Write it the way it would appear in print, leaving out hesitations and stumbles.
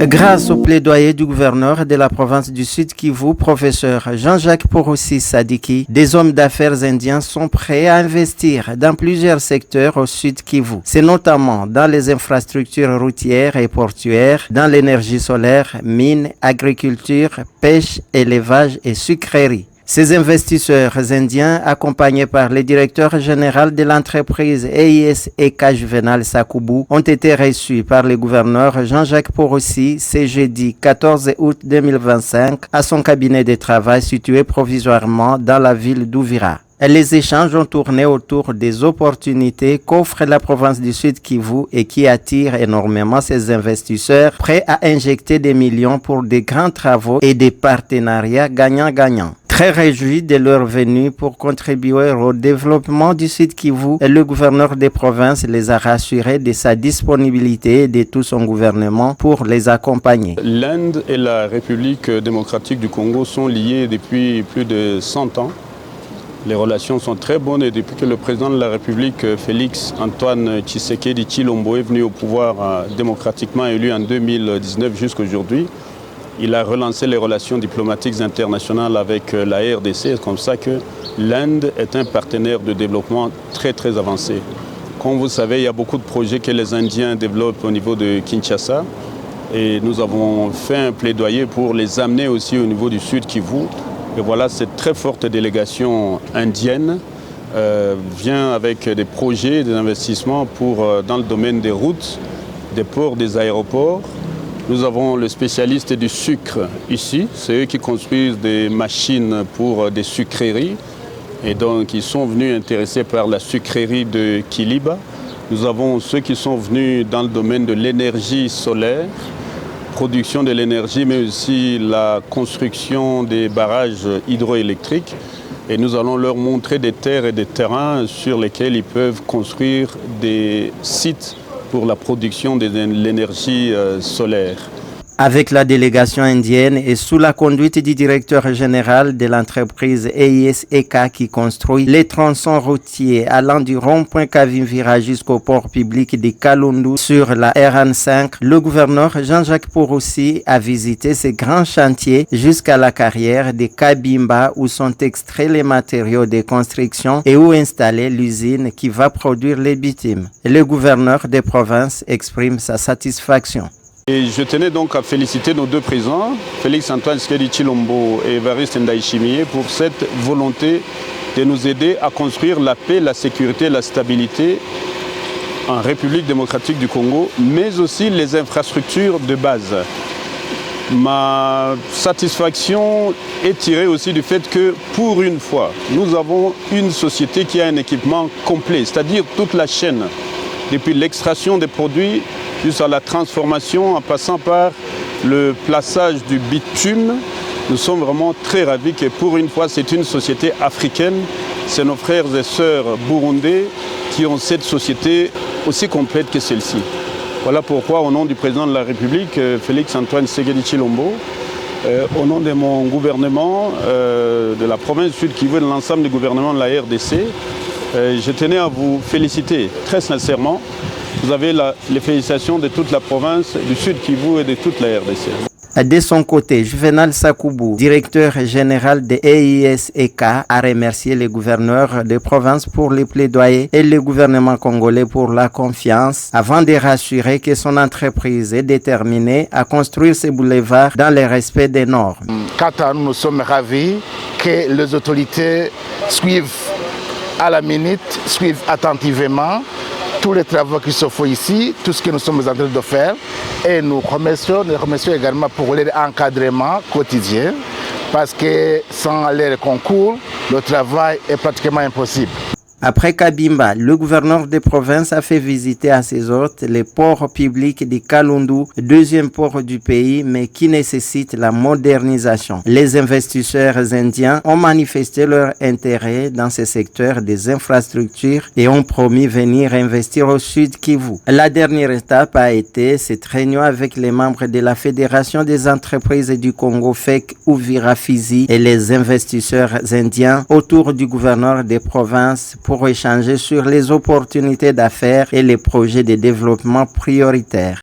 Grâce au plaidoyer du gouverneur de la province du Sud Kivu, professeur Jean-Jacques Poroussi Sadiki, des hommes d'affaires indiens sont prêts à investir dans plusieurs secteurs au Sud Kivu. C'est notamment dans les infrastructures routières et portuaires, dans l'énergie solaire, mines, agriculture, pêche, élevage et sucrerie. Ces investisseurs indiens, accompagnés par le directeur général de l'entreprise EIS-EK Juvenal Sakoubou, ont été reçus par le gouverneur Jean-Jacques Poroussi ce jeudi 14 août 2025 à son cabinet de travail situé provisoirement dans la ville d'Uvira. Les échanges ont tourné autour des opportunités qu'offre la province du Sud Kivu et qui attirent énormément ces investisseurs prêts à injecter des millions pour des grands travaux et des partenariats gagnant-gagnant. Très réjouis de leur venue pour contribuer au développement du Sud Kivu, le gouverneur des provinces les a rassurés de sa disponibilité et de tout son gouvernement pour les accompagner. L'Inde et la République démocratique du Congo sont liées depuis plus de 100 ans. Les relations sont très bonnes et depuis que le président de la République, Félix Antoine Tshisekedi Tshilombo, est venu au pouvoir démocratiquement élu en 2019 jusqu'à aujourd'hui, il a relancé les relations diplomatiques internationales avec la RDC. C'est comme ça que l'Inde est un partenaire de développement très avancé. Comme vous savez, il y a beaucoup de projets que les Indiens développent au niveau de Kinshasa. Et nous avons fait un plaidoyer pour les amener aussi au niveau du Sud Kivu. Et voilà, cette très forte délégation indienne vient avec des projets, des investissements dans le domaine des routes, des ports, des aéroports. Nous avons le spécialiste du sucre ici, c'est eux qui construisent des machines pour des sucreries et donc ils sont venus intéressés par la sucrerie de Kiliba. Nous avons ceux qui sont venus dans le domaine de l'énergie solaire, production de l'énergie mais aussi la construction des barrages hydroélectriques et nous allons leur montrer des terres et des terrains sur lesquels ils peuvent construire des sites pour la production de l'énergie solaire. Avec la délégation indienne et sous la conduite du directeur général de l'entreprise EIS-EK qui construit les tronçons routiers allant du rond-point Kavimvira jusqu'au port public de Kalundu sur la RN5, le gouverneur Jean-Jacques Poroussi a visité ces grands chantiers jusqu'à la carrière de Kabimba où sont extraits les matériaux de construction et où installer l'usine qui va produire les bitumes. Le gouverneur des provinces exprime sa satisfaction. Et je tenais donc à féliciter nos deux présidents, Félix Antoine Tshisekedi Tshilombo et Évariste Ndayishimiye, pour cette volonté de nous aider à construire la paix, la sécurité, la stabilité en République démocratique du Congo, mais aussi les infrastructures de base. Ma satisfaction est tirée aussi du fait que, pour une fois, nous avons une société qui a un équipement complet, c'est-à-dire toute la chaîne, depuis l'extraction des produits jusqu'à la transformation en passant par le plaçage du bitume. Nous sommes vraiment très ravis que pour une fois c'est une société africaine. C'est nos frères et sœurs burundais qui ont cette société aussi complète que celle-ci. Voilà pourquoi au nom du président de la République, Félix Antoine Tshisekedi Tshilombo, au nom de mon gouvernement, de la province Sud Kivu et de l'ensemble du gouvernement de la RDC, je tenais à vous féliciter très sincèrement. Vous avez les félicitations de toute la province du Sud Kivu et de toute la RDC. De son côté, Juvenal Sakoubou, directeur général de EIS-EK, a remercié les gouverneurs de province pour les plaidoyers et le gouvernement congolais pour la confiance, avant de rassurer que son entreprise est déterminée à construire ces boulevards dans le respect des normes. Quant à nous, nous sommes ravis que les autorités suivent à la minute, suivent attentivement tous les travaux qui se font ici, tout ce que nous sommes en train de faire. Et nous remercions également pour leur encadrement quotidien, parce que sans leur concours, le travail est pratiquement impossible. Après Kabimba, le gouverneur des provinces a fait visiter à ses hôtes les ports publics de Kalundu, deuxième port du pays, mais qui nécessite la modernisation. Les investisseurs indiens ont manifesté leur intérêt dans ce secteur des infrastructures et ont promis venir investir au Sud Kivu. La dernière étape a été cette réunion avec les membres de la Fédération des entreprises du Congo, FEC Uvira Fizi, et les investisseurs indiens autour du gouverneur des provinces pour échanger sur les opportunités d'affaires et les projets de développement prioritaires.